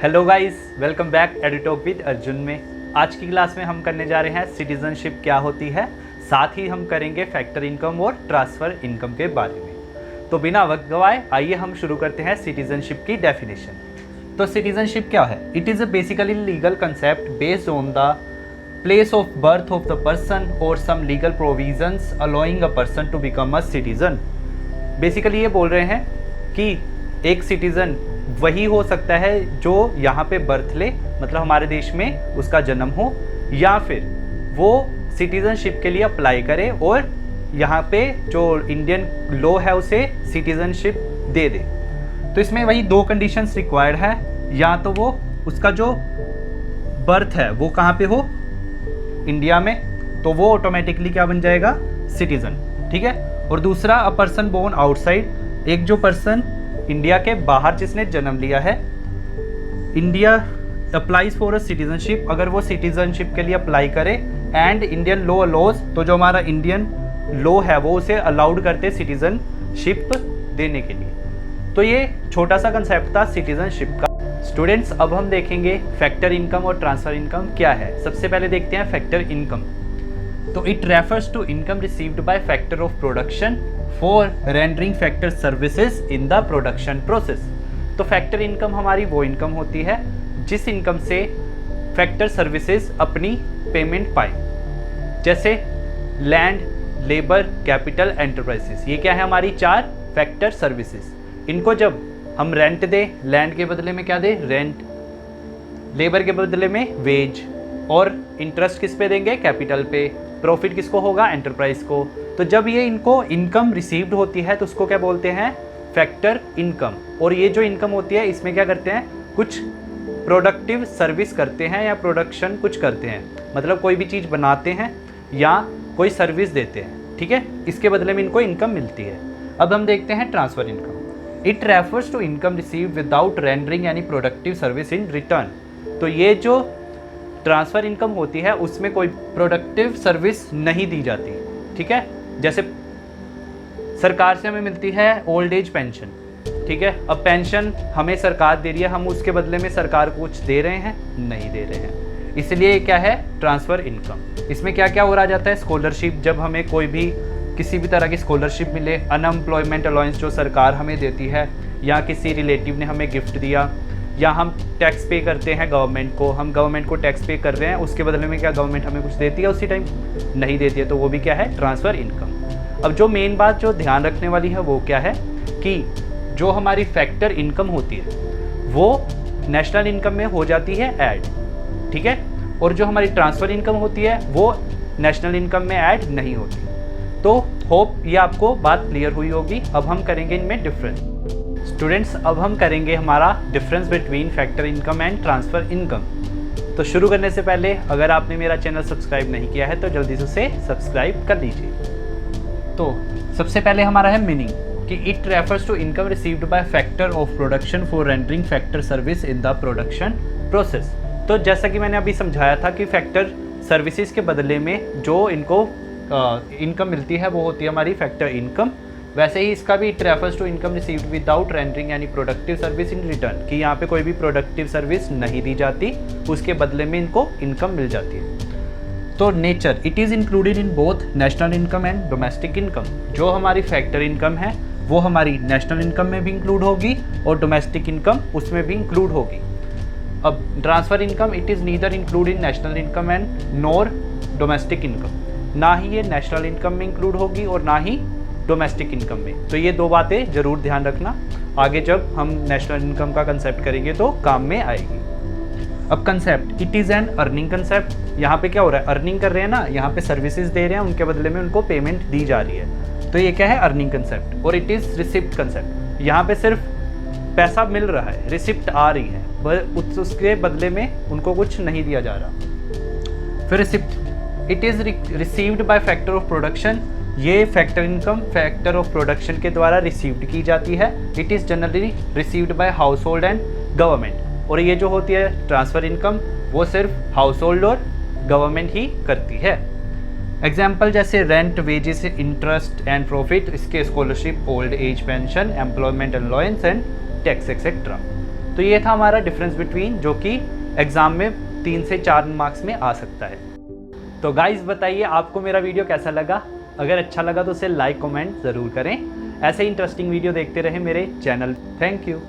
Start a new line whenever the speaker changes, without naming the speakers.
Hello guys, welcome back EduTok with Arjun में। आज की क्लास में हम करने जा रहे हैं सिटीजनशिप क्या होती है, साथ ही हम करेंगे फैक्टर इनकम और ट्रांसफ़र इनकम के बारे में। तो बिना वक्त गवाए आइए हम शुरू करते हैं सिटीजनशिप की डेफिनेशन। तो सिटीजनशिप क्या है? It is a basically legal concept based on the place of birth of the person और some legal provisions allowing a person to become a citizen. Basically ये बोल रहे हैं कि एक सिटीज़न वही हो सकता है जो यहाँ पे बर्थ ले, मतलब हमारे देश में उसका जन्म हो, या फिर वो सिटीज़नशिप के लिए अप्लाई करे और यहाँ पे जो इंडियन लॉ है उसे सिटीज़नशिप दे दे। तो इसमें वही दो कंडीशंस रिक्वायर्ड है, या तो वो उसका जो बर्थ है वो कहाँ पे हो, इंडिया में, तो वो ऑटोमेटिकली क्या बन जाएगा, सिटीज़न। ठीक है। और दूसरा अ पर्सन बोर्न आउटसाइड, एक जो पर्सन इंडिया के बाहर जिसने जन्म लिया है, India applies for a citizenship, अगर वो सिटीजनशिप के लिए अप्लाई करे एंड इंडियन लॉ अलाउज, तो जो हमारा इंडियन लॉ है वो उसे अलाउड करते सिटीजनशिप देने के लिए। तो ये छोटा सा कंसेप्ट था सिटीजनशिप का। स्टूडेंट्स, अब हम देखेंगे फैक्टर इनकम और ट्रांसफ़र इनकम क्या है। सबसे पहले देखते हैं फैक्टर इनकम। तो it refers to income received by factor of production for rendering factor services in the production process. तो फैक्टर इनकम हमारी वो इनकम होती है जिस इनकम से फैक्टर सर्विसेज अपनी पेमेंट पाए, जैसे लैंड, लेबर, कैपिटल, एंटरप्राइजेस। ये क्या है, हमारी चार फैक्टर सर्विसेज। इनको जब हम रेंट दे, लैंड के बदले में क्या दे, रेंट, लेबर के बदले में वेज, और इंटरेस्ट किस पे देंगे, कैपिटल पे, प्रॉफिट किसको होगा, एंटरप्राइज को। तो जब ये इनको इनकम रिसीव्ड होती है तो उसको क्या बोलते हैं, फैक्टर इनकम। और ये जो इनकम होती है इसमें क्या करते हैं, कुछ प्रोडक्टिव सर्विस करते हैं या प्रोडक्शन कुछ करते हैं, मतलब कोई भी चीज़ बनाते हैं या कोई सर्विस देते हैं। ठीक है, इसके बदले में इनको इनकम मिलती है। अब हम देखते हैं transfer income. It refers to income receive without rendering any productive service in return. तो ये जो ट्रांसफ़र इनकम होती है उसमें कोई प्रोडक्टिव सर्विस नहीं दी जाती। ठीक है, जैसे सरकार से हमें मिलती है ओल्ड एज पेंशन। ठीक है, अब पेंशन हमें सरकार दे रही है, हम उसके बदले में सरकार को कुछ दे रहे हैं, नहीं दे रहे हैं, इसलिए क्या है, ट्रांसफ़र इनकम। इसमें क्या क्या हो रहा जाता है, स्कॉलरशिप, जब हमें कोई भी किसी भी तरह की स्कॉलरशिप मिले, अनएम्प्लॉयमेंट अलाउंस जो सरकार हमें देती है, या किसी रिलेटिव ने हमें गिफ्ट दिया, या हम टैक्स पे करते हैं गवर्नमेंट को, हम गवर्नमेंट को टैक्स पे कर रहे हैं, उसके बदले में क्या गवर्नमेंट हमें कुछ देती है, उसी टाइम नहीं देती है, तो वो भी क्या है, ट्रांसफ़र इनकम। अब जो मेन बात जो ध्यान रखने वाली है वो क्या है कि जो हमारी फैक्टर इनकम होती है वो नेशनल इनकम में हो जाती है ऐड। ठीक है, और जो हमारी ट्रांसफ़र इनकम होती है वो नेशनल इनकम में ऐड नहीं होती। तो होप ये आपको बात क्लियर हुई होगी। अब हम करेंगे इनमें डिफरेंस। स्टूडेंट्स, अब हम करेंगे हमारा difference between factor income and transfer income. तो शुरू करने से पहले अगर आपने मेरा चैनल सब्सक्राइब नहीं किया है तो जल्दी से उसे सब्सक्राइब कर लीजिए। तो सबसे पहले हमारा है मीनिंग कि it refers to income received by factor of production for rendering factor service in the production process. तो जैसा कि मैंने अभी समझाया था कि फैक्टर सर्विसेज के बदले में जो इनको इनकम मिलती है वो होती है हमारी फैक्टर इनकम। वैसे ही इसका भी it refers to income received without rendering यानी प्रोडक्टिव सर्विस इन रिटर्न, कि यहाँ पे कोई भी प्रोडक्टिव सर्विस नहीं दी जाती, उसके बदले में इनको इनकम मिल जाती है। तो nature, it is included in both national income and domestic income. जो हमारी फैक्टर इनकम है वो हमारी नेशनल इनकम में भी इंक्लूड होगी और डोमेस्टिक इनकम उसमें भी इंक्लूड होगी। अब transfer income, it is neither include in national income and nor domestic income. ना ही ये नेशनल इनकम में इंक्लूड होगी और ना ही डोमेस्टिक इनकम में। तो ये दो बातें ज़रूर ध्यान रखना, आगे जब हम नेशनल इनकम का कंसेप्ट करेंगे तो काम में आएगी। अब concept, it is an earning concept. यहाँ पे क्या हो रहा है, अर्निंग कर रहे हैं ना, यहाँ पे सर्विसेज दे रहे हैं, उनके बदले में उनको पेमेंट दी जा रही है, तो ये क्या है, अर्निंग कंसेप्ट। और इट इज़ रिसिप्ट कंसेप्ट, यहाँ पे सिर्फ पैसा मिल रहा है, रिसिप्ट आ रही है, उसके बदले में उनको कुछ नहीं दिया जा रहा। फिर receipt, it is received by factor of production. ये factor income factor of production के द्वारा रिसीव्ड की जाती है। It is generally received by household and government. और ये जो होती है ट्रांसफ़र इनकम वो सिर्फ हाउस होल्ड और गवर्नमेंट ही करती है। एग्जाम्पल जैसे rent, wages, interest and profit, इसके scholarship, old age pension, employment allowance and tax etcetera. तो ये था हमारा डिफरेंस बिटवीन, जो कि एग्ज़ाम में 3 से 4 मार्क्स में आ सकता है। तो गाइस बताइए आपको मेरा वीडियो कैसा लगा। अगर अच्छा लगा तो उसे लाइक कमेंट ज़रूर करें। ऐसे ही इंटरेस्टिंग वीडियो देखते रहें मेरे चैनल। Thank you.